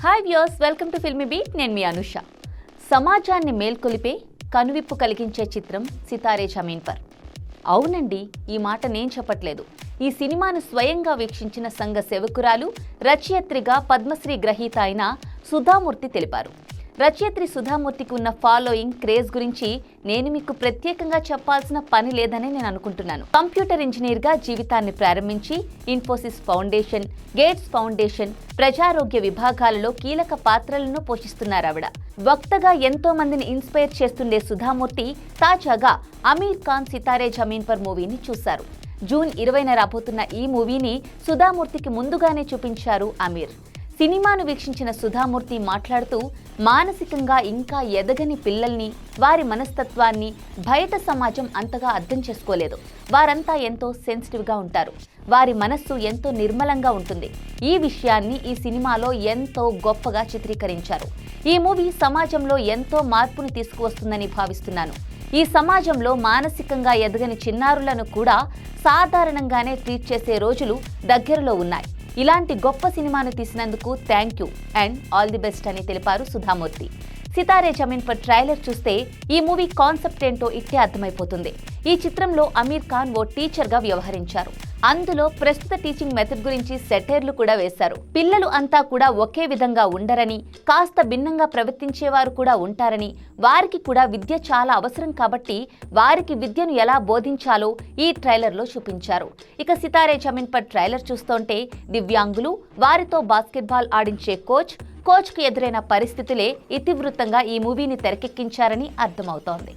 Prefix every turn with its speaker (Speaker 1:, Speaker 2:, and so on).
Speaker 1: Hi viewers, welcome to filmy beat. నేను మీ అనుష. సమాజాన్ని మేల్కొలిపే కనువిప్పు కలిగించే చిత్రం సితారే జమీన్ పర్. అవునండి, ఈ మాట నేను చెప్పట్లేదు. ఈ సినిమాను స్వయంగా వీక్షించిన సంఘ సేవకురాలు, రచయిత్రిగా పద్మశ్రీ గ్రహీత అయిన సుధామూర్తి తెలిపారు. రచయిత్రి సుధామూర్తికి ఉన్న ఫాలోయింగ్, క్రేజ్ గురించి నేను మీకు ప్రత్యేకంగా చెప్పాల్సిన పని లేదని నేను అనుకుంటున్నాను. కంప్యూటర్ ఇంజనీర్గా జీవితాన్ని ప్రారంభించి ఇన్ఫోసిస్ ఫౌండేషన్, గేట్స్ ఫౌండేషన్, ప్రజారోగ్య విభాగాలలో కీలక పాత్రలను పోషిస్తున్నారు ఆవిడ. వక్తగా ఎంతో మందిని ఇన్స్పైర్ చేస్తుండే సుధామూర్తి తాజాగా అమీర్ ఖాన్ సితారే జమీన్ పర్ మూవీని చూశారు. జూన్ 20న రాబోతున్న ఈ మూవీని సుధామూర్తికి ముందుగానే చూపించారు అమీర్. సినిమాను వీక్షించిన సుధామూర్తి మాట్లాడుతూ, మానసికంగా ఇంకా ఎదగని పిల్లల్ని, వారి మనస్తత్వాన్ని బయట సమాజం అంతగా అర్థం చేసుకోలేదు. వారంతా ఎంతో సెన్సిటివ్గా ఉంటారు. వారి మనస్సు ఎంతో నిర్మలంగా ఉంటుంది. ఈ విషయాన్ని ఈ సినిమాలో ఎంతో గొప్పగా చిత్రీకరించారు. ఈ మూవీ సమాజంలో ఎంతో మార్పుని తీసుకువస్తుందని భావిస్తున్నాను. ఈ సమాజంలో మానసికంగా ఎదగని చిన్నారులను కూడా సాధారణంగానే ట్రీట్ చేసే రోజులు దగ్గరలో ఉన్నాయి. ఇలాంటి గొప్ప సినిమాను తీసినందుకు thank you and all the best అని తెలిపారు సుధామూర్తి. సితారే జమీన్ పర్ ట్రైలర్ చూస్తే ఈ మూవీ కాన్సెప్ట్ ఏంటో ఇట్టే అర్థమైపోతుంది. ఈ చిత్రంలో అమీర్ ఖాన్ ఓ టీచర్గా వ్యవహరించారు. అందులో ప్రస్తుత టీచింగ్ మెథడ్ గురించి సెటైర్లు కూడా వేశారు. పిల్లలు అంతా కూడా ఒకే విధంగా ఉండరని, కాస్త భిన్నంగా ప్రవర్తించేవారు కూడా ఉంటారని, వారికి కూడా విద్య చాలా అవసరం కాబట్టి వారికి విద్యను ఎలా బోధించాలో ఈ ట్రైలర్లో చూపించారు. ఇక సితారే జమీన్ పర్ ట్రైలర్ చూస్తుంటే దివ్యాంగులు, వారితో బాస్కెట్బాల్ ఆడించే కోచ్కు ఎదురైన పరిస్థితులే ఇతివృత్తంగా ఈ మూవీని తెరకెక్కించారని అర్థమవుతోంది.